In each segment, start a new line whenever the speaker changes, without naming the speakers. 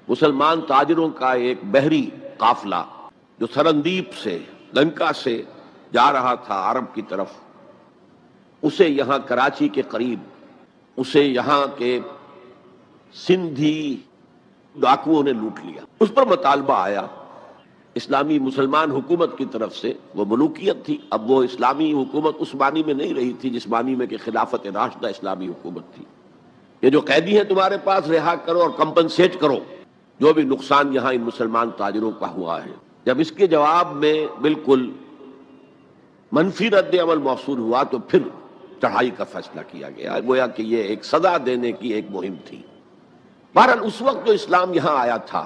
مسلمان تاجروں کا ایک بحری قافلہ جو سرندیپ سے لنکا سے جا رہا تھا عرب کی طرف، اسے یہاں کراچی کے قریب اسے یہاں کے سندھی ڈاکوؤں نے لوٹ لیا۔ اس پر مطالبہ آیا اسلامی مسلمان حکومت کی طرف سے، وہ ملوکیت تھی، اب وہ اسلامی حکومت اس معنی میں نہیں رہی تھی جس معنی میں کہ خلافت راشدہ اسلامی حکومت تھی۔ یہ جو قیدی ہیں تمہارے پاس رہا کرو اور کمپنسیٹ کرو جو بھی نقصان یہاں ان مسلمان تاجروں کا ہوا ہے۔ جب اس کے جواب میں بالکل منفی رد عمل موصول ہوا تو پھر چڑھائی کا فیصلہ کیا گیا، گویا کہ یہ ایک سزا دینے کی ایک مہم تھی۔ بہرحال اس وقت جو اسلام یہاں آیا تھا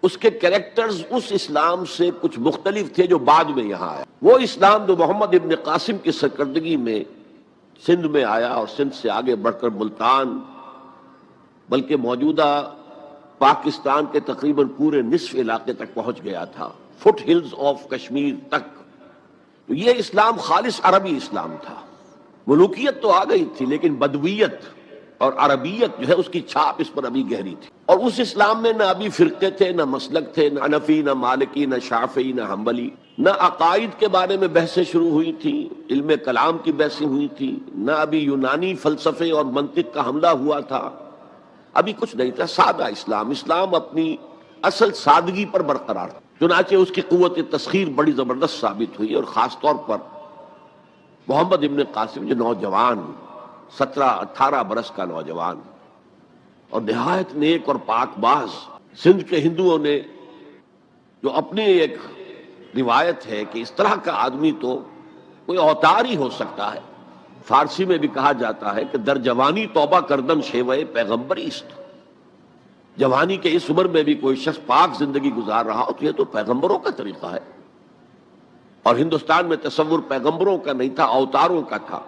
اس کے کریکٹرز اس اسلام سے کچھ مختلف تھے جو بعد میں یہاں آیا۔ وہ اسلام جو محمد ابن قاسم کی سرکردگی میں سندھ میں آیا اور سندھ سے آگے بڑھ کر ملتان بلکہ موجودہ پاکستان کے تقریباً پورے نصف علاقے تک پہنچ گیا تھا، فٹ ہلز آف کشمیر تک، تو یہ اسلام خالص عربی اسلام تھا۔ ملوکیت تو آ گئی تھی لیکن بدویت اور عربیت جو ہے اس کی چھاپ اس پر ابھی گہری تھی، اور اس اسلام میں نہ ابھی فرقے تھے، نہ مسلک تھے، نہ حنفی، نہ مالکی، نہ شافعی، نہ حنبلی، نہ عقائد کے بارے میں بحثیں شروع ہوئی تھیں، علم کلام کی بحثیں ہوئی تھیں، نہ ابھی یونانی فلسفے اور منطق کا حملہ ہوا تھا، ابھی کچھ نہیں تھا، سادہ اسلام۔ اسلام اپنی اصل سادگی پر برقرار تھا، چنانچہ اس کی قوت تسخیر بڑی زبردست ثابت ہوئی، اور خاص طور پر محمد ابن قاسم جو نوجوان 17-18 برس کا نوجوان اور نہایت نیک اور پاک باز، سندھ کے ہندوؤں نے جو اپنی ایک روایت ہے کہ اس طرح کا آدمی تو کوئی اوتار ہی ہو سکتا ہے، فارسی میں بھی کہا جاتا ہے کہ در جوانی توبہ کردن شیوہ پیغمبری است، جوانی کے اس عمر میں بھی کوئی شخص پاک زندگی گزار رہا ہو تو یہ تو پیغمبروں کا طریقہ ہے، اور ہندوستان میں تصور پیغمبروں کا نہیں تھا، اوتاروں کا تھا،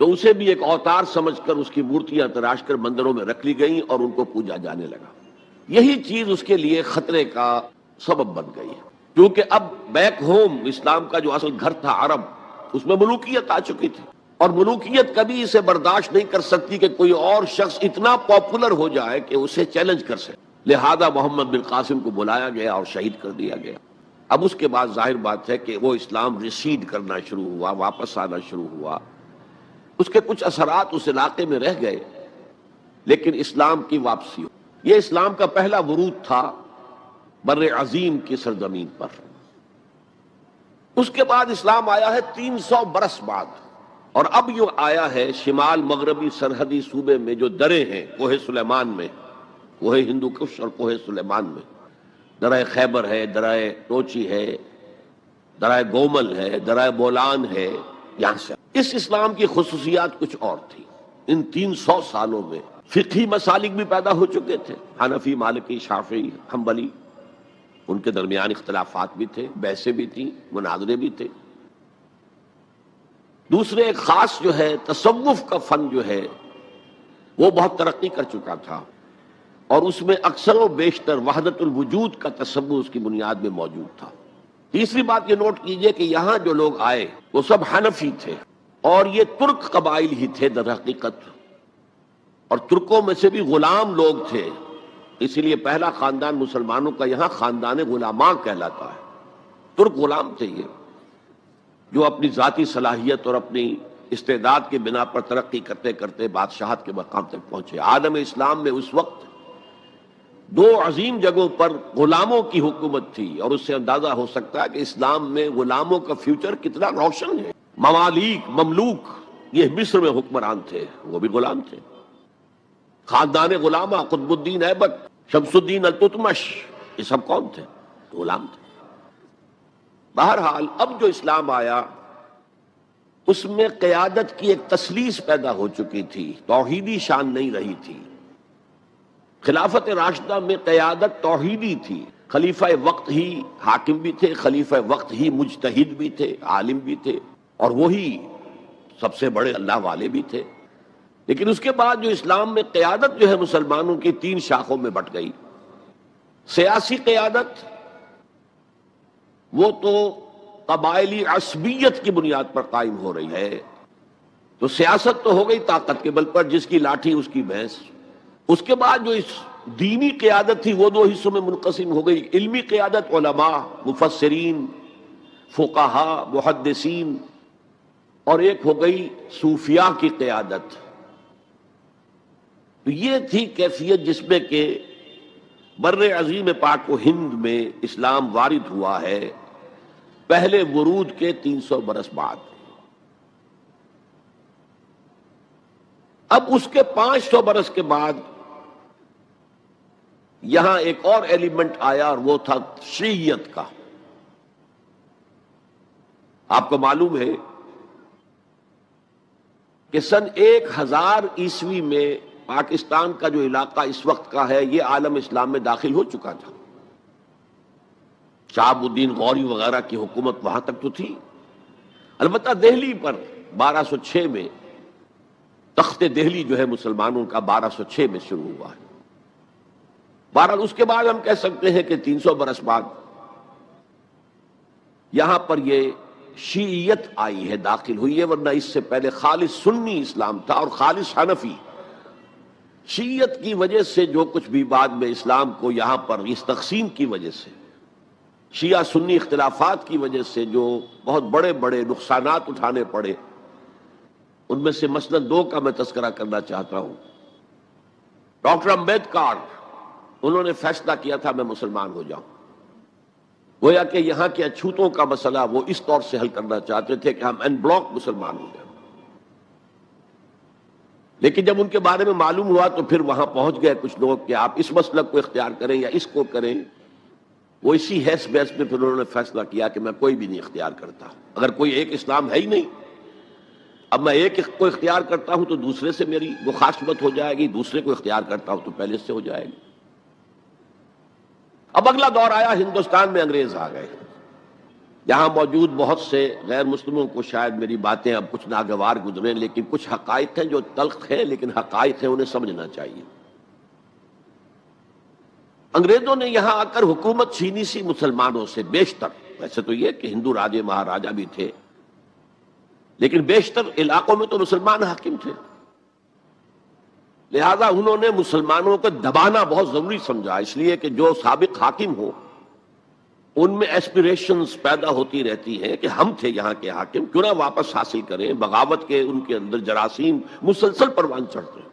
تو اسے بھی ایک اوتار سمجھ کر اس کی مورتیاں تراش کر مندروں میں رکھ لی گئیں اور ان کو پوجا جانے لگا۔ یہی چیز اس کے لیے خطرے کا سبب بن گئی ہے، کیونکہ اب بیک ہوم اسلام کا جو اصل گھر تھا عرب، اس میں ملوکیت آ چکی تھی، اور ملوکیت کبھی اسے برداشت نہیں کر سکتی کہ کوئی اور شخص اتنا پاپولر ہو جائے کہ اسے چیلنج کر سکے، لہذا محمد بن قاسم کو بلایا گیا اور شہید کر دیا گیا۔ اب اس کے بعد ظاہر بات ہے کہ وہ اسلام ریسیڈ کرنا شروع ہوا، واپس آنا شروع ہوا، اس کے کچھ اثرات اس علاقے میں رہ گئے، لیکن اسلام کی واپسی، یہ اسلام کا پہلا ورود تھا بر عظیم کی سرزمین پر۔ اس کے بعد اسلام آیا ہے 300 برس بعد، اور اب یہ آیا ہے شمال مغربی سرحدی صوبے میں جو دریں ہیں، کوہ سلیمان میں، کوہ ہندو کش اور کوہ سلیمان میں، درہ خیبر ہے، درہ ٹوچی ہے، درہ گومل ہے، درہ بولان ہے، یہاں سے اس اسلام کی خصوصیات کچھ اور تھی۔ ان 300 سالوں میں فقہی مسالک بھی پیدا ہو چکے تھے، حنفی، مالکی، شافعی، حنبلی، ان کے درمیان اختلافات بھی تھے، بحثیں بھی تھیں، مناظرے بھی تھے۔ دوسرے ایک خاص جو ہے تصوف کا فن جو ہے وہ بہت ترقی کر چکا تھا، اور اس میں اکثر و بیشتر وحدت الوجود کا تصور اس کی بنیاد میں موجود تھا۔ تیسری بات یہ نوٹ کیجئے کہ یہاں جو لوگ آئے وہ سب حنفی تھے، اور یہ ترک قبائل ہی تھے در حقیقت، اور ترکوں میں سے بھی غلام لوگ تھے، اسی لیے پہلا خاندان مسلمانوں کا یہاں خاندان غلاماں کہلاتا ہے۔ ترک غلام تھے یہ، جو اپنی ذاتی صلاحیت اور اپنی استعداد کے بنا پر ترقی کرتے کرتے بادشاہت کے مقام تک پہنچے۔ عالم اسلام میں اس وقت 2 عظیم جگہوں پر غلاموں کی حکومت تھی، اور اس سے اندازہ ہو سکتا ہے کہ اسلام میں غلاموں کا فیوچر کتنا روشن ہے۔ ممالک، مملوک، یہ مصر میں حکمران تھے، وہ بھی غلام تھے۔ خاندان غلامہ، قطب الدین ایبک، شمس الدین التتمش، یہ سب کون تھے؟ غلام تھے۔ بہرحال اب جو اسلام آیا اس میں قیادت کی ایک تسلیس پیدا ہو چکی تھی، توحیدی شان نہیں رہی تھی۔ خلافت راشدہ میں قیادت توحیدی تھی، خلیفہ وقت ہی حاکم بھی تھے، خلیفہ وقت ہی مجتہد بھی تھے، عالم بھی تھے، اور وہی سب سے بڑے اللہ والے بھی تھے۔ لیکن اس کے بعد جو اسلام میں قیادت جو ہے مسلمانوں کی 3 شاخوں میں بٹ گئی۔ سیاسی قیادت وہ تو قبائلی عصبیت کی بنیاد پر قائم ہو رہی ہے، تو سیاست تو ہو گئی طاقت کے بل پر، جس کی لاٹھی اس کی بھینس۔ اس کے بعد جو اس دینی قیادت تھی وہ دو حصوں میں منقسم ہو گئی، علمی قیادت علماء، مفسرین، فقہاء، محدثین، اور ایک ہو گئی صوفیاء کی قیادت۔ تو یہ تھی کیفیت جس میں کہ بر عظیم پاک و ہند میں اسلام وارد ہوا ہے پہلے ورود کے 300 برس بعد۔ اب اس کے 500 برس کے بعد یہاں ایک اور ایلیمنٹ آیا، اور وہ تھا شیعیت کا۔ آپ کو معلوم ہے کہ سن 1000 عیسوی میں پاکستان کا جو علاقہ اس وقت کا ہے یہ عالم اسلام میں داخل ہو چکا تھا۔ شہاب الدین غوری وغیرہ کی حکومت وہاں تک تو تھی، البتہ دہلی پر 1206 میں تخت دہلی جو ہے مسلمانوں کا 1206 میں شروع ہوا ہے۔ بہرحال اس کے بعد ہم کہہ سکتے ہیں کہ 300 برس بعد یہاں پر یہ شیعیت آئی ہے، داخل ہوئی ہے، ورنہ اس سے پہلے خالص سنی اسلام تھا اور خالص حنفی۔ شیعیت کی وجہ سے جو کچھ بھی بعد میں اسلام کو یہاں پر اس تقسیم کی وجہ سے، شیعہ سنی اختلافات کی وجہ سے جو بہت بڑے بڑے نقصانات اٹھانے پڑے، ان میں سے مثلاً 2 کا میں تذکرہ کرنا چاہتا ہوں۔ ڈاکٹر امبیڈکر، انہوں نے فیصلہ کیا تھا میں مسلمان ہو جاؤں، گویا کہ یہاں کے اچھوتوں کا مسئلہ وہ اس طور سے حل کرنا چاہتے تھے کہ ہم ان بلاک مسلمان ہو جائیں، لیکن جب ان کے بارے میں معلوم ہوا تو پھر وہاں پہنچ گئے کچھ لوگ کہ آپ اس مسلک کو اختیار کریں یا اس کو کریں۔ وہ اسی حیث بحث میں پھر انہوں نے فیصلہ کیا کہ میں کوئی بھی نہیں اختیار کرتا، اگر کوئی ایک اسلام ہے ہی نہیں، اب میں ایک کو اختیار کرتا ہوں تو دوسرے سے میری مخاصمت ہو جائے گی، دوسرے کو اختیار کرتا ہوں تو پہلے سے ہو جائے گی۔ اب اگلا دور آیا، ہندوستان میں انگریز آ گئے۔ یہاں موجود بہت سے غیر مسلموں کو شاید میری باتیں اب کچھ ناگوار گزریں، لیکن کچھ حقائق ہیں جو تلخ ہیں لیکن حقائق ہیں، انہیں سمجھنا چاہیے۔ انگریزوں نے یہاں آ کر حکومت چھینی سی مسلمانوں سے، بیشتر، ویسے تو یہ کہ ہندو راجے مہاراجا بھی تھے، لیکن بیشتر علاقوں میں تو مسلمان حاکم تھے، لہذا انہوں نے مسلمانوں کو دبانا بہت ضروری سمجھا، اس لیے کہ جو سابق حاکم ہو ان میں ایسپیریشنز پیدا ہوتی رہتی ہیں کہ ہم تھے یہاں کے حاکم، کیوں نہ واپس حاصل کریں۔ بغاوت کے ان کے اندر جراثیم مسلسل پروان چڑھتے ہیں۔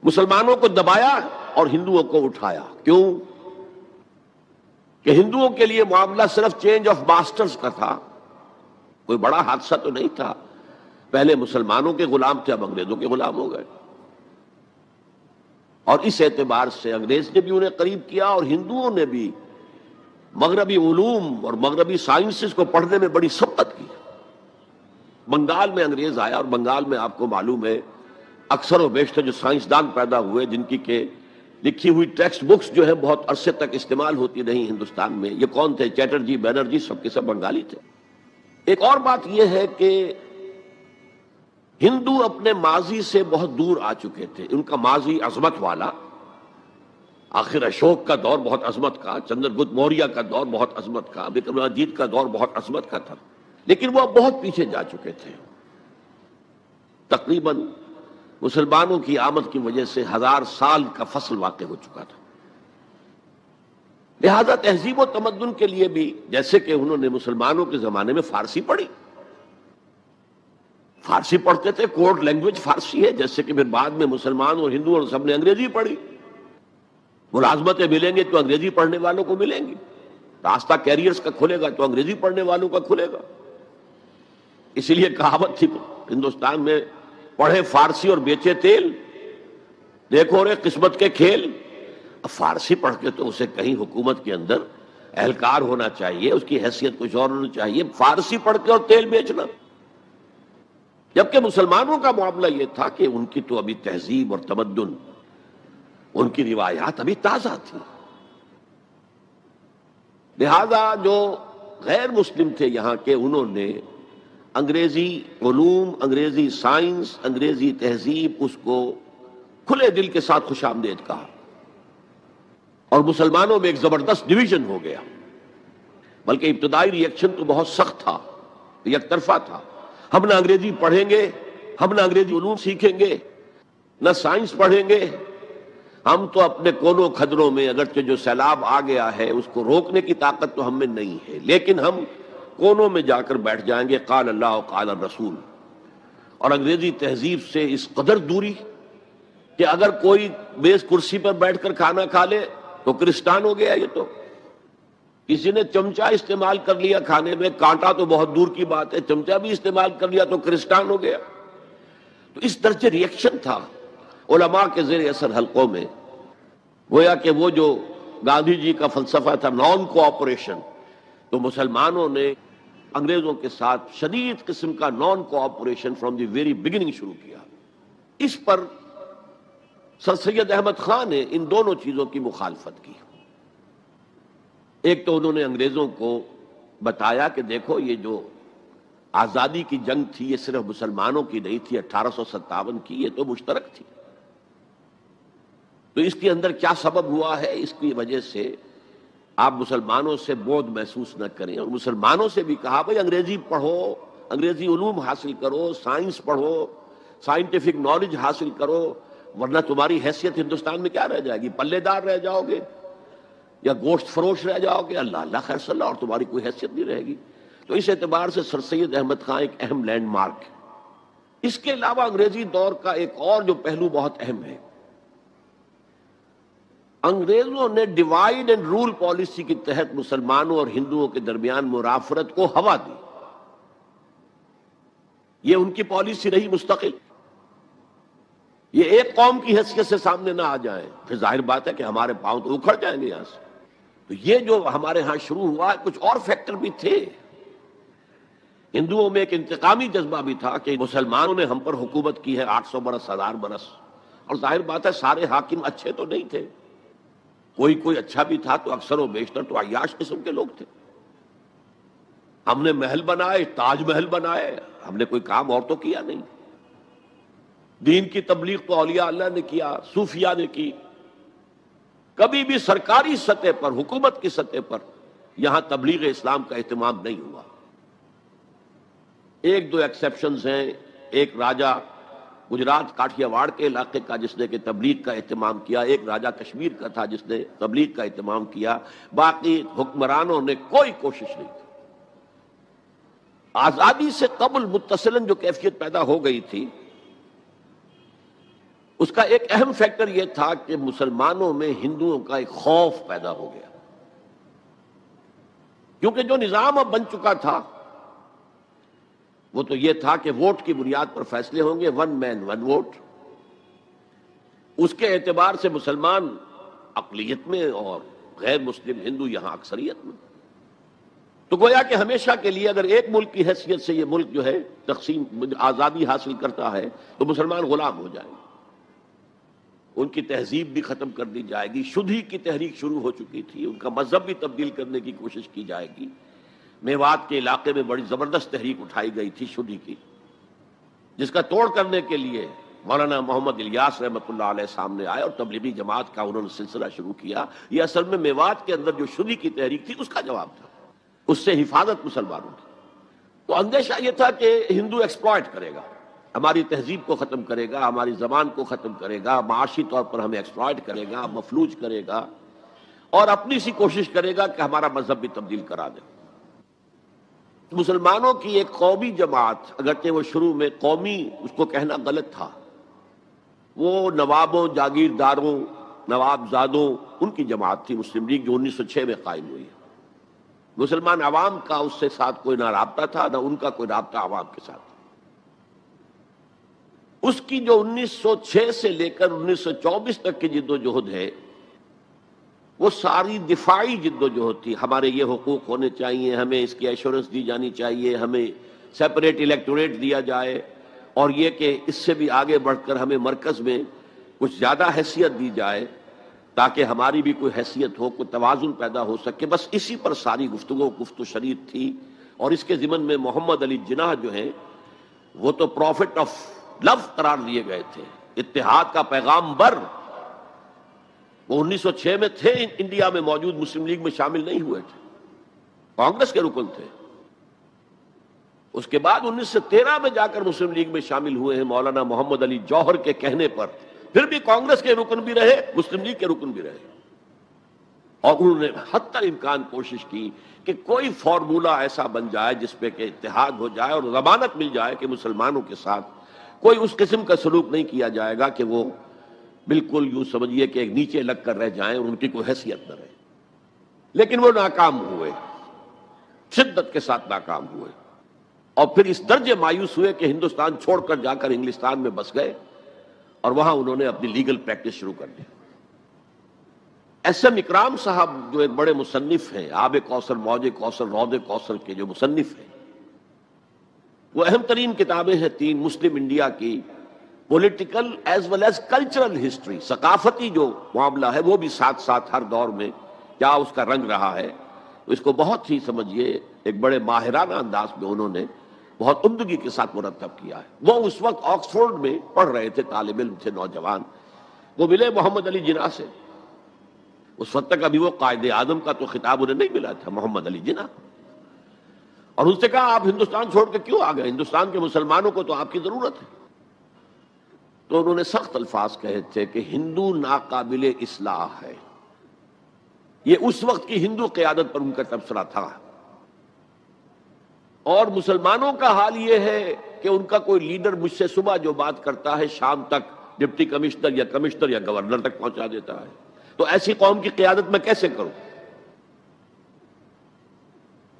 مسلمانوں کو دبایا اور ہندوؤں کو اٹھایا، کیوں کہ ہندوؤں کے لیے معاملہ صرف چینج آف ماسٹرز کا تھا، کوئی بڑا حادثہ تو نہیں تھا۔ پہلے مسلمانوں کے غلام تھے، اب انگریزوں کے غلام ہو گئے، اور اس اعتبار سے انگریز نے بھی انہیں قریب کیا اور ہندوؤں نے بھی مغربی علوم اور مغربی سائنسز کو پڑھنے میں بڑی سبقت کی۔ بنگال میں انگریز آیا، اور بنگال میں آپ کو معلوم ہے اکثر و بیشتر جو سائنسدان پیدا ہوئے جن کی کہ لکھی ہوئی ٹیکسٹ بکس جو ہے بہت عرصے تک استعمال ہوتی نہیں ہندوستان میں، یہ کون تھے؟ چیٹرجی، بینرجی، سب کے سب بنگالی تھے۔ ایک اور بات یہ ہے کہ ہندو اپنے ماضی سے بہت دور آ چکے تھے، ان کا ماضی عظمت والا، آخر اشوک کا دور بہت عظمت کا، چندر گپت موریہ کا دور بہت عظمت کا، وکرمادیتیہ کا دور بہت عظمت کا تھا، لیکن وہ اب بہت پیچھے جا چکے تھے۔ تقریباً مسلمانوں کی آمد کی وجہ سے 1000 سال کا فصل واقع ہو چکا تھا، لہذا تہذیب و تمدن کے لیے بھی، جیسے کہ انہوں نے مسلمانوں کے زمانے میں فارسی پڑھی، فارسی پڑھتے تھے، کوڈ لینگویج فارسی ہے، جیسے کہ پھر بعد میں مسلمان اور ہندو اور سب نے انگریزی پڑھی۔ ملازمتیں ملیں گے تو انگریزی پڑھنے والوں کو ملیں گی، راستہ کیریئرز کا کھلے گا تو انگریزی پڑھنے والوں کا کھلے گا۔ اسی لیے کہاوت تھی ہندوستان میں، پڑھے فارسی اور بیچے تیل، دیکھو رے قسمت کے کھیل۔ اب فارسی پڑھ کے تو اسے کہیں حکومت کے اندر اہلکار ہونا چاہیے، اس کی حیثیت کچھ اور ہونی چاہیے، فارسی پڑھ کے اور تیل بیچنا۔ جبکہ مسلمانوں کا معاملہ یہ تھا کہ ان کی تو ابھی تہذیب اور تمدن، ان کی روایات ابھی تازہ تھی، لہذا جو غیر مسلم تھے یہاں کے، انہوں نے انگریزی علوم، انگریزی سائنس، انگریزی تہذیب، اس کو کھلے دل کے ساتھ خوش آمدید کہا، اور مسلمانوں میں ایک زبردست ڈویژن ہو گیا۔ بلکہ ابتدائی ری ایکشن تو بہت سخت تھا، یک طرفہ تھا، ہم نہ انگریزی پڑھیں گے، ہم نہ انگریزی علوم سیکھیں گے، نہ سائنس پڑھیں گے، ہم تو اپنے کونوں کھدروں میں اگرچہ جو سیلاب آ گیا ہے اس کو روکنے کی طاقت تو ہم میں نہیں ہے، لیکن ہم کونوں میں جا کر بیٹھ جائیں گے قال اللہ قال الرسول۔ اور انگریزی تہذیب سے اس قدر دوری کہ اگر کوئی میز کرسی پر بیٹھ کر کھانا کھا لے تو کرسٹان ہو گیا۔ یہ تو کسی نے چمچہ استعمال کر لیا کھانے میں، کانٹا تو بہت دور کی بات ہے، چمچہ بھی استعمال کر لیا تو کرسٹان ہو گیا۔ تو اس درجے ریئیکشن تھا علماء کے زیر اثر حلقوں میں، گویا کہ وہ جو گاندھی جی کا فلسفہ تھا نان کوآپریشن، تو مسلمانوں نے انگریزوں کے ساتھ شدید قسم کا naan cooperation from the very beginning شروع کیا۔ اس پر سر سید احمد خان نے ان دونوں چیزوں کی مخالفت کی۔ ایک تو انہوں نے انگریزوں کو بتایا کہ دیکھو یہ جو آزادی کی جنگ تھی یہ صرف مسلمانوں کی نہیں تھی، 1857 کی، یہ تو مشترک تھی۔ تو اس کے اندر کیا سبب ہوا ہے، اس کی وجہ سے آپ مسلمانوں سے بعد محسوس نہ کریں۔ اور مسلمانوں سے بھی کہا بھائی انگریزی پڑھو، انگریزی علوم حاصل کرو، سائنس پڑھو، سائنٹیفک نالج حاصل کرو، ورنہ تمہاری حیثیت ہندوستان میں کیا رہ جائے گی؟ پلے دار رہ جاؤ گے یا گوشت فروش رہ جاؤ گے، اللہ اللہ خیر صلی اللہ، اور تمہاری کوئی حیثیت نہیں رہے گی۔ تو اس اعتبار سے سر سید احمد خان ایک اہم لینڈ مارک ہے۔ اس کے علاوہ انگریزی دور کا ایک اور جو پہلو بہت اہم ہے، انگریزوں نے ڈیوائیڈ اینڈ رول پالیسی کے تحت مسلمانوں اور ہندوؤں کے درمیان مرافرت کو ہوا دی۔ یہ ان کی پالیسی رہی مستقل، یہ ایک قوم کی حیثیت سے سامنے نہ آ جائیں، پھر ظاہر بات ہے کہ ہمارے پاؤں تو اکھڑ جائیں گے یہاں سے۔ تو یہ جو ہمارے ہاں شروع ہوا ہے، کچھ اور فیکٹر بھی تھے۔ ہندوؤں میں ایک انتقامی جذبہ بھی تھا کہ مسلمانوں نے ہم پر حکومت کی ہے 800 برس، 1000 برس، اور ظاہر بات ہے سارے حاکم اچھے تو نہیں تھے، کوئی اچھا بھی تھا تو اکثر و بیشتر تو عیاش قسم کے لوگ تھے۔ ہم نے محل بنائے، تاج محل بنائے، ہم نے کوئی کام اور تو کیا نہیں۔ دین کی تبلیغ تو اولیاء اللہ نے کیا، صوفیاء نے کی، کبھی بھی سرکاری سطح پر، حکومت کی سطح پر یہاں تبلیغ اسلام کا اہتمام نہیں ہوا۔ ایک دو ایکسیپشنز ہیں، ایک راجہ گجرات کاٹھیا واڑ کے علاقے کا جس نے کہ تبلیغ کا اہتمام کیا، ایک راجہ کشمیر کا تھا جس نے تبلیغ کا اہتمام کیا، باقی حکمرانوں نے کوئی کوشش نہیں کی۔ آزادی سے قبل متصلاً جو کیفیت پیدا ہو گئی تھی، اس کا ایک اہم فیکٹر یہ تھا کہ مسلمانوں میں ہندوؤں کا ایک خوف پیدا ہو گیا، کیونکہ جو نظام اب بن چکا تھا وہ تو یہ تھا کہ ووٹ کی بنیاد پر فیصلے ہوں گے، ون مین ون ووٹ۔ اس کے اعتبار سے مسلمان اقلیت میں اور غیر مسلم ہندو یہاں اکثریت میں۔ تو گویا کہ ہمیشہ کے لیے اگر ایک ملک کی حیثیت سے یہ ملک جو ہے تقسیم آزادی حاصل کرتا ہے تو مسلمان غلام ہو جائیں گے، ان کی تہذیب بھی ختم کر دی جائے گی۔ شدھی کی تحریک شروع ہو چکی تھی، ان کا مذہب بھی تبدیل کرنے کی کوشش کی جائے گی۔ میوات کے علاقے میں بڑی زبردست تحریک اٹھائی گئی تھی شدھی کی، جس کا توڑ کرنے کے لیے مولانا محمد الیاس رحمۃ اللہ علیہ سامنے آئے اور تبلیغی جماعت کا انہوں نے سلسلہ شروع کیا۔ یہ اصل میں میوات کے اندر جو شدھی کی تحریک تھی اس کا جواب تھا، اس سے حفاظت مسلمانوں کی۔ تو اندیشہ یہ تھا کہ ہندو ایکسپلائٹ کرے گا، ہماری تہذیب کو ختم کرے گا، ہماری زبان کو ختم کرے گا، معاشی طور پر ہمیں ایکسپلائٹ کرے گا، مفلوج کرے گا، اور اپنی سی کوشش کرے گا کہ ہمارا مذہب بھی تبدیل کرا دے۔ مسلمانوں کی ایک قومی جماعت، اگرچہ وہ شروع میں قومی اس کو کہنا غلط تھا، وہ نوابوں، جاگیرداروں، نواب زادوں ان کی جماعت تھی مسلم لیگ، جو 1906 میں قائم ہوئی۔ مسلمان عوام کا اس سے ساتھ کوئی نہ رابطہ تھا، نہ ان کا کوئی رابطہ عوام کے ساتھ۔ اس کی جو 1906 سے لے کر 1924 تک کی جد و جہد ہے، وہ ساری دفاعی جد و جہد تھی۔ ہمارے یہ حقوق ہونے چاہیے، ہمیں اس کی ایشورنس دی جانی چاہیے، ہمیں سیپریٹ الیکٹوریٹ دیا جائے، اور یہ کہ اس سے بھی آگے بڑھ کر ہمیں مرکز میں کچھ زیادہ حیثیت دی جائے تاکہ ہماری بھی کوئی حیثیت ہو، کوئی توازن پیدا ہو سکے۔ بس اسی پر ساری گفت و شنید تھی۔ اور اس کے ضمن میں محمد علی جناح جو ہیں وہ تو پروفٹ آف لو قرار دیے گئے تھے، اتحاد کا پیغام بر۔ وہ 1906 میں تھے انڈیا میں موجود، مسلم لیگ میں شامل نہیں ہوئے تھے، کانگریس کے رکن تھے۔ اس کے بعد 1913 میں جا کر مسلم لیگ میں شامل ہوئے ہیں مولانا محمد علی جوہر کے کہنے پر، پھر بھی کانگریس کے رکن بھی رہے، مسلم لیگ کے رکن بھی رہے، اور انہوں نے حتی امکان کوشش کی کہ کوئی فارمولہ ایسا بن جائے جس پہ کہ اتحاد ہو جائے اور ضمانت مل جائے کہ مسلمانوں کے ساتھ کوئی اس قسم کا سلوک نہیں کیا جائے گا کہ وہ بالکل یوں سمجھیے کہ ایک نیچے لگ کر رہ جائیں اور ان کی کوئی حیثیت نہ رہے۔ لیکن وہ ناکام ہوئے، شدت کے ساتھ ناکام ہوئے، اور پھر اس درجے مایوس ہوئے کہ ہندوستان چھوڑ کر جا کر انگلستان میں بس گئے، اور وہاں انہوں نے اپنی لیگل پریکٹس شروع کر دی۔ ایس ایم اکرام صاحب جو ایک بڑے مصنف ہیں، آب کوثر، موج کوثر، رود کوثر کے جو مصنف ہیں، وہ اہم ترین کتابیں ہیں تین مسلم انڈیا کی، political as well as cultural history, ثقافتی جو معاملہ ہے وہ بھی ساتھ ساتھ ہر دور میں کیا اس کا رنگ رہا ہے، تو اس کو بہت ہی سمجھیے ایک بڑے ماہرانہ انداز میں انہوں نے بہت عمدگی کے ساتھ مرتب کیا ہے۔ وہ اس وقت آکسفورڈ میں پڑھ رہے تھے، طالب علم تھے، نوجوان، وہ ملے محمد علی جناح سے۔ اس وقت تک ابھی وہ قائد اعظم کا تو خطاب انہیں نہیں ملا تھا، محمد علی جناح، اور ان سے کہا آپ ہندوستان چھوڑ کے کیوں آ گئے، ہندوستان کے مسلمانوں کو تو آپ کی ضرورت ہے۔ تو انہوں نے سخت الفاظ کہے تھے کہ ہندو ناقابل اصلاح ہے۔ یہ اس وقت کی ہندو قیادت پر ان کا تبصرہ تھا، اور مسلمانوں کا حال یہ ہے کہ ان کا کوئی لیڈر مجھ سے صبح جو بات کرتا ہے شام تک ڈپٹی کمشنر یا گورنر تک پہنچا دیتا ہے، تو ایسی قوم کی قیادت میں کیسے کروں؟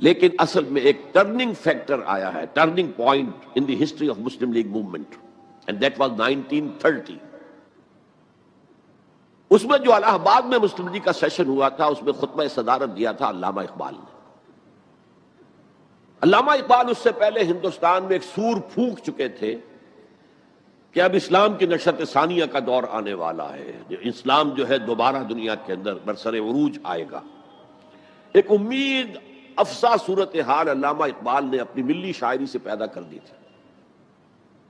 لیکن اصل میں ایک ٹرننگ فیکٹر آیا ہے، turning point in the history of Muslim league movement, and that was 1930۔ اس میں جو الہ آباد میں مسلم لیگ کا سیشن ہوا تھا، اس میں خطبہ صدارت دیا تھا علامہ اقبال نے۔ علامہ اقبال اس سے پہلے ہندوستان میں ایک سور پھونک چکے تھے کہ اب اسلام کی نشأت ثانیہ کا دور آنے والا ہے، اسلام جو ہے دوبارہ دنیا کے اندر برسر عروج آئے گا۔ ایک امید افزا صورتحال علامہ اقبال نے اپنی ملی شاعری سے پیدا کر دی تھی۔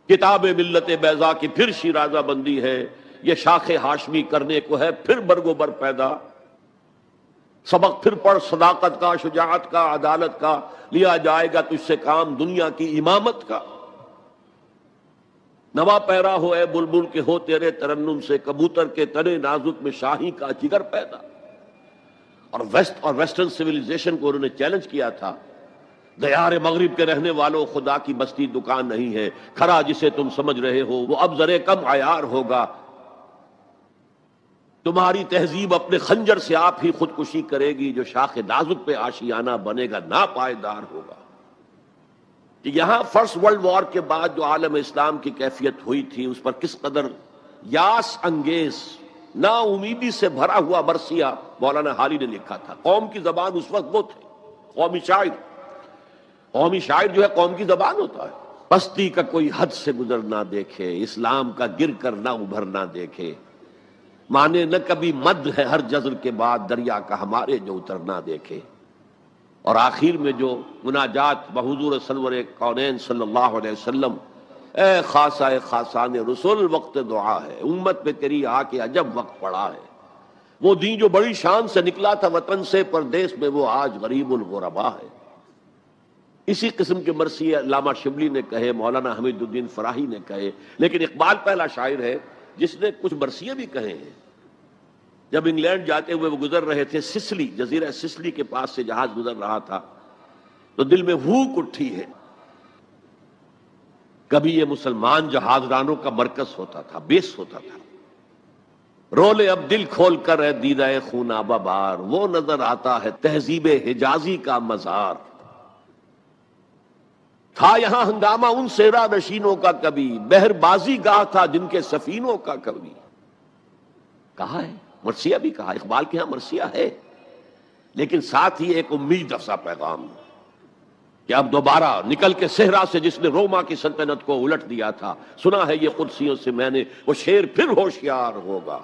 کتاب ملت بیضا کی پھر شیرازہ بندی ہے، یہ شاخ ہاشمی کرنے کو ہے پھر برگ و بر پیدا، سبق پھر پڑھ صداقت کا، شجاعت کا، عدالت کا، لیا جائے گا تجھ سے کام دنیا کی امامت کا۔ نوا پیرا ہو اے بلبل کے ہو تیرے ترنم سے، کبوتر کے تنے نازک میں شاہی کا جگر پیدا۔ اور ویسٹرن سویلائزیشن کو انہوں نے چیلنج کیا تھا، دیار مغرب کے رہنے والوں، خدا کی بستی دکان نہیں ہے، کھرا جسے تم سمجھ رہے ہو وہ اب ذرے کم عیار ہوگا، تمہاری تہذیب اپنے خنجر سے آپ ہی خودکشی کرے گی، جو شاخ نازک پہ آشیانہ بنے گا ناپائیدار ہوگا۔ کہ یہاں فرسٹ ورلڈ وار کے بعد جو عالم اسلام کی کیفیت ہوئی تھی، اس پر کس قدر یاس انگیز، نا امیدی سے بھرا ہوا مرثیہ مولانا حالی نے لکھا تھا۔ قوم کی زبان اس وقت وہ تھے، قومی شاعر۔ قومی شاعر جو ہے قوم کی زبان ہوتا ہے۔ پستی کا کوئی حد سے گزر نہ دیکھے، اسلام کا گر کر نہ ابھر نہ دیکھے، مانے نہ کبھی مد ہے ہر جزر کے بعد، دریا کا ہمارے جو اتر نہ دیکھے۔ اور آخر میں جو مناجات بحضور سرور کونین صلی اللہ علیہ وسلم، اے خاصہ خاصان رسول وقت دعا ہے، امت پہ تیری آ کے عجب وقت پڑا ہے، وہ دین جو بڑی شان سے نکلا تھا وطن سے پردیس میں، وہ آج غریب الغربا ہے۔ اسی قسم کے مرثیے علامہ شبلی نے کہے، مولانا حمید الدین فراہی نے کہے، لیکن اقبال پہلا شاعر ہے جس نے کچھ مرثیے بھی کہے ہیں۔ جب انگلینڈ جاتے ہوئے وہ گزر رہے تھے سسلی، جزیرہ سسلی کے پاس سے جہاز گزر رہا تھا، تو دل میں ہوک اٹھی ہے، کبھی یہ مسلمان جہاز رانوں کا مرکز ہوتا تھا، بیس ہوتا تھا، رولے اب دل کھول کر اے دیدہ خونابہ بار، وہ نظر آتا ہے تہذیب حجازی کا مزار، تھا یہاں ہنگامہ ان سیرا نشینوں کا کبھی، بحر بازی گاہ تھا جن کے سفینوں کا کبھی۔ کہا ہے، مرثیہ بھی کہا، اقبال کے ہاں مرثیہ ہے، لیکن ساتھ ہی ایک امید افزا پیغام کہ اب دوبارہ نکل کے صحرا سے جس نے روما کی سلطنت کو الٹ دیا تھا، سنا ہے یہ قدسیوں سے میں نے، وہ شیر پھر ہوشیار ہوگا۔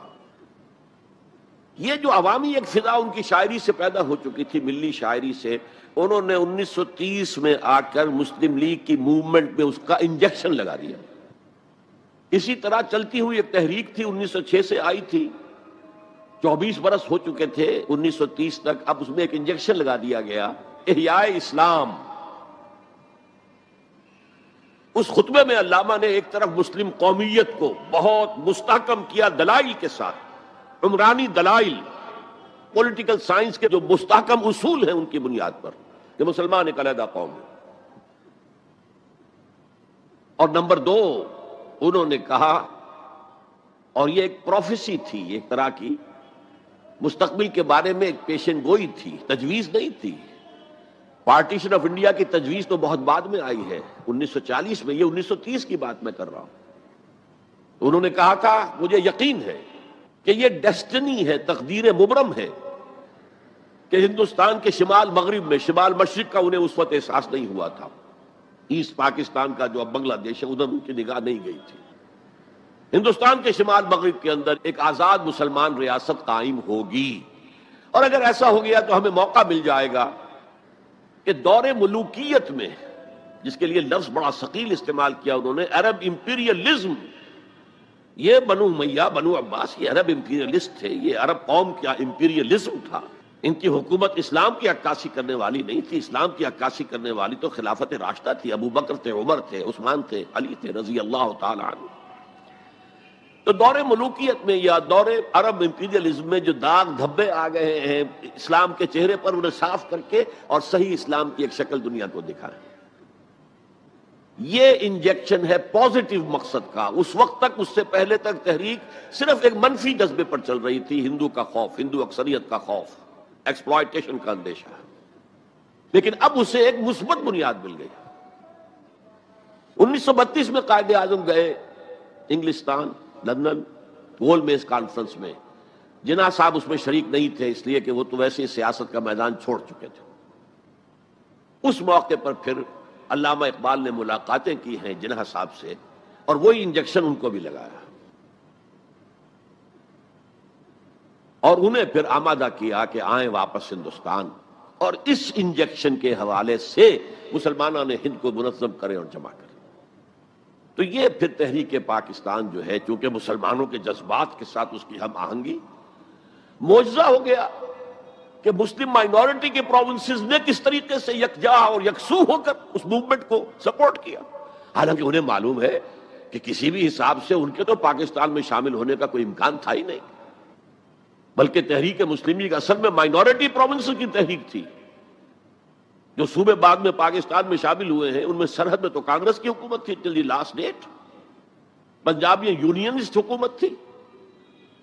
یہ جو عوامی ایک فضا ان کی شاعری سے پیدا ہو چکی تھی، ملی شاعری سے، انہوں نے 1930 میں آ کر مسلم لیگ کی موومنٹ میں اس کا انجیکشن لگا دیا۔ اسی طرح چلتی ہوئی ایک تحریک تھی، 1906 سے آئی تھی، 24 برس ہو چکے تھے 1930 تک، اب اس میں ایک انجیکشن لگا دیا گیا، احیاء اسلام۔ اس خطبے میں علامہ نے ایک طرف مسلم قومیت کو بہت مستحکم کیا دلائل کے ساتھ، عمرانی دلائل، پولیٹیکل سائنس کے جو مستحکم اصول ہیں ان کی بنیاد پر کہ مسلمان ایک علیحدہ قوم ہے۔ اور نمبر دو، انہوں نے کہا، اور یہ ایک پروفیسی تھی، ایک طرح کی مستقبل کے بارے میں ایک پیشن گوئی تھی، تجویز نہیں تھی۔ پارٹیشن آف انڈیا کی تجویز تو بہت بعد میں آئی ہے، 1940 میں، یہ 1930 کی بات میں کر رہا ہوں۔ انہوں نے کہا تھا مجھے یقین ہے کہ یہ ڈیسٹنی ہے، تقدیر مبرم ہے کہ ہندوستان کے شمال مغرب میں، شمال مشرق کا انہیں اس وقت احساس نہیں ہوا تھا، ایسٹ پاکستان کا جو اب بنگلہ دیش ہے ادھر ان کی نگاہ نہیں گئی تھی، ہندوستان کے شمال مغرب کے اندر ایک آزاد مسلمان ریاست قائم ہوگی، اور اگر ایسا ہو گیا تو ہمیں موقع مل جائے گا کہ دور ملوکیت میں، جس کے لیے لفظ بڑا ثقیل استعمال کیا انہوں نے، عرب امپیریلزم، یہ بنو امیہ، بنو عباس، یہ عرب امپیریلسٹ تھے، یہ عرب قوم کا امپیریلزم تھا، ان کی حکومت اسلام کی عکاسی کرنے والی نہیں تھی، اسلام کی عکاسی کرنے والی تو خلافت راشدہ تھی، ابو بکر تھے، عمر تھے، عثمان تھے، علی تھے رضی اللہ تعالی عنہ۔ تو دور ملوکیت میں یا دور عرب امپیریلزم میں جو داغ دھبے آ گئے ہیں اسلام کے چہرے پر، انہیں صاف کر کے اور صحیح اسلام کی ایک شکل دنیا کو دکھائیں، یہ انجیکشن ہے پازیٹیو مقصد کا۔ اس وقت تک، اس سے پہلے تک تحریک صرف ایک منفی جذبے پر چل رہی تھی، ہندو کا خوف، ہندو اکثریت کا خوف، ایکسپلائٹیشن کا اندیشہ، لیکن اب اسے ایک مثبت بنیاد مل گئی۔ 1932 میں قائد اعظم گئے انگلستان، لندن، گول میز کانفرنس میں، جناح صاحب اس میں شریک نہیں تھے اس لیے کہ وہ تو ویسے سیاست کا میدان چھوڑ چکے تھے۔ اس موقع پر پھر علامہ اقبال نے ملاقاتیں کی ہیں جناح صاحب سے، اور وہی انجیکشن ان کو بھی لگایا اور انہیں پھر آمادہ کیا کہ آئیں واپس ہندوستان، اور اس انجیکشن کے حوالے سے مسلمانوں نے ہند کو منظم کریں اور جمع کریں۔ تو یہ پھر تحریک پاکستان جو ہے، چونکہ مسلمانوں کے جذبات کے ساتھ اس کی ہم آہنگی، معجزہ ہو گیا کہ مسلم مائنورٹی کے پروونسز نے کس طریقے سے یکجا اور یکسو ہو کر اس موومنٹ کو سپورٹ کیا، حالانکہ انہیں معلوم ہے کہ کسی بھی حساب سے ان کے تو پاکستان میں شامل ہونے کا کوئی امکان تھا ہی نہیں، بلکہ تحریک مسلم لیگ اصل میں مائنورٹی پروونسز کی تحریک تھی۔ جو صوبے بعد میں پاکستان میں شامل ہوئے ہیں ان میں سرحد میں تو کانگریس کی حکومت تھی ٹل دی لاسٹ ڈیٹ، پنجاب میں یونینسٹ حکومت تھی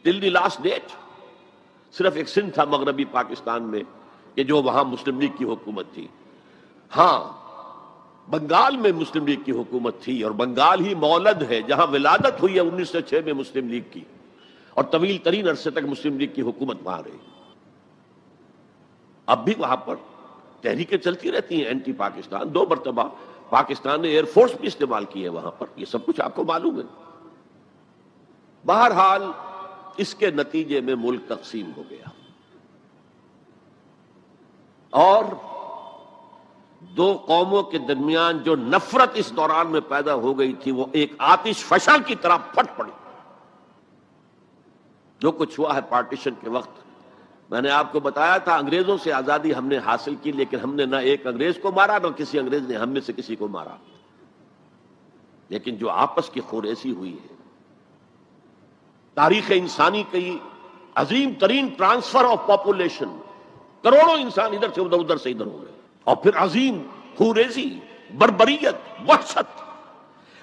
ٹل دی لاسٹ ڈیٹ، صرف ایک سندھ تھا مغربی پاکستان میں کہ جو وہاں مسلم لیگ کی حکومت تھی۔ ہاں، بنگال میں مسلم لیگ کی حکومت تھی، اور بنگال ہی مولد ہے جہاں ولادت ہوئی ہے 1906 میں مسلم لیگ کی، اور طویل ترین عرصے تک مسلم لیگ کی حکومت وہاں رہی۔ اب بھی وہاں پر تحریکیں چلتی رہتی ہیں اینٹی پاکستان، 2 مرتبہ پاکستان نے ایئر فورس بھی استعمال کی ہے وہاں پر، یہ سب کچھ آپ کو معلوم ہے۔ بہرحال اس کے نتیجے میں ملک تقسیم ہو گیا، اور 2 قوموں کے درمیان جو نفرت اس دوران میں پیدا ہو گئی تھی وہ ایک آتش فشاں کی طرح پھٹ پڑی۔ جو کچھ ہوا ہے پارٹیشن کے وقت، میں نے آپ کو بتایا تھا انگریزوں سے آزادی ہم نے حاصل کی، لیکن ہم نے نہ ایک انگریز کو مارا نہ کسی انگریز نے ہم میں سے کسی کو مارا، لیکن جو آپس کی خوریزی ہوئی ہے، تاریخ انسانی کی عظیم ترین ٹرانسفر آف پاپولیشن، کروڑوں انسان ادھر سے ادھر، ادھر سے ادھر ہو گئے، اور پھر عظیم خوریزی، بربریت، وحشت،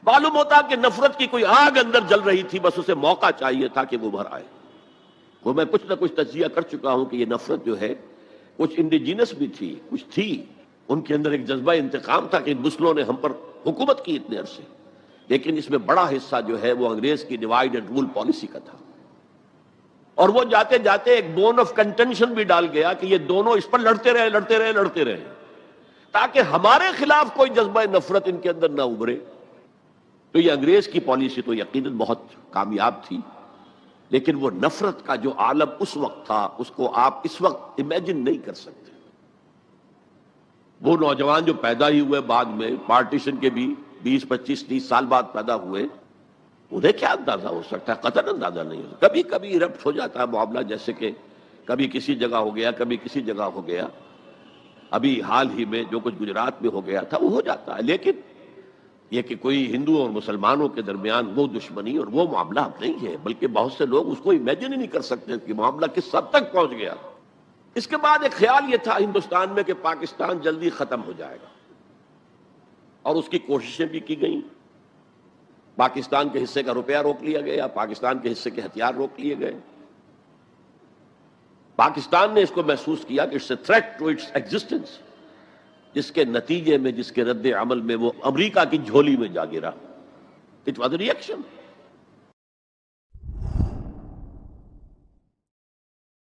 معلوم ہوتا کہ نفرت کی کوئی آگ اندر جل رہی تھی، بس اسے موقع چاہیے تھا کہ وہ ابھر آئے۔ وہ میں کچھ نہ کچھ تجزیہ کر چکا ہوں کہ یہ نفرت جو ہے کچھ انڈیجینس بھی تھی، کچھ تھی ان کے اندر ایک جذبہ انتقام تھا کہ ان مسلموں نے ہم پر حکومت کی اتنے عرصے، لیکن اس میں بڑا حصہ جو ہے وہ انگریز کی ڈیوائیڈ اینڈ رول پالیسی کا تھا، اور وہ جاتے جاتے ایک بون آف کنٹینشن بھی ڈال گیا کہ یہ دونوں اس پر لڑتے رہے تاکہ ہمارے خلاف کوئی جذبہ نفرت ان کے اندر نہ ابھرے۔ تو یہ انگریز کی پالیسی تو یقیناً بہت کامیاب تھی، لیکن وہ نفرت کا جو عالم اس وقت تھا اس کو آپ اس وقت امیجن نہیں کر سکتے۔ وہ نوجوان جو پیدا ہی ہوئے بعد میں پارٹیشن کے بھی 20 25 30 سال بعد پیدا ہوئے، انہیں کیا اندازہ ہو سکتا ہے؟ قطعاً اندازہ نہیں ہو سکتا۔ کبھی کبھی ربط ہو جاتا ہے معاملہ، جیسے کہ کبھی کسی جگہ ہو گیا، کبھی کسی جگہ ہو گیا، ابھی حال ہی میں جو کچھ گجرات میں ہو گیا تھا وہ ہو جاتا ہے، لیکن یہ کہ کوئی ہندو اور مسلمانوں کے درمیان وہ دشمنی اور وہ معاملہ اب نہیں ہے، بلکہ بہت سے لوگ اس کو امیجن ہی نہیں کر سکتے کہ معاملہ کس حد تک پہنچ گیا۔ اس کے بعد ایک خیال یہ تھا ہندوستان میں کہ پاکستان جلدی ختم ہو جائے گا، اور اس کی کوششیں بھی کی گئیں۔ پاکستان کے حصے کا روپیہ روک لیا گیا، پاکستان کے حصے کے ہتھیار روک لیے گئے۔ پاکستان نے اس کو محسوس کیا کہ it's a threat to its existence, جس کے نتیجے میں، جس کے رد عمل میں وہ امریکہ کی جھولی میں جا گرا۔ It was a reaction.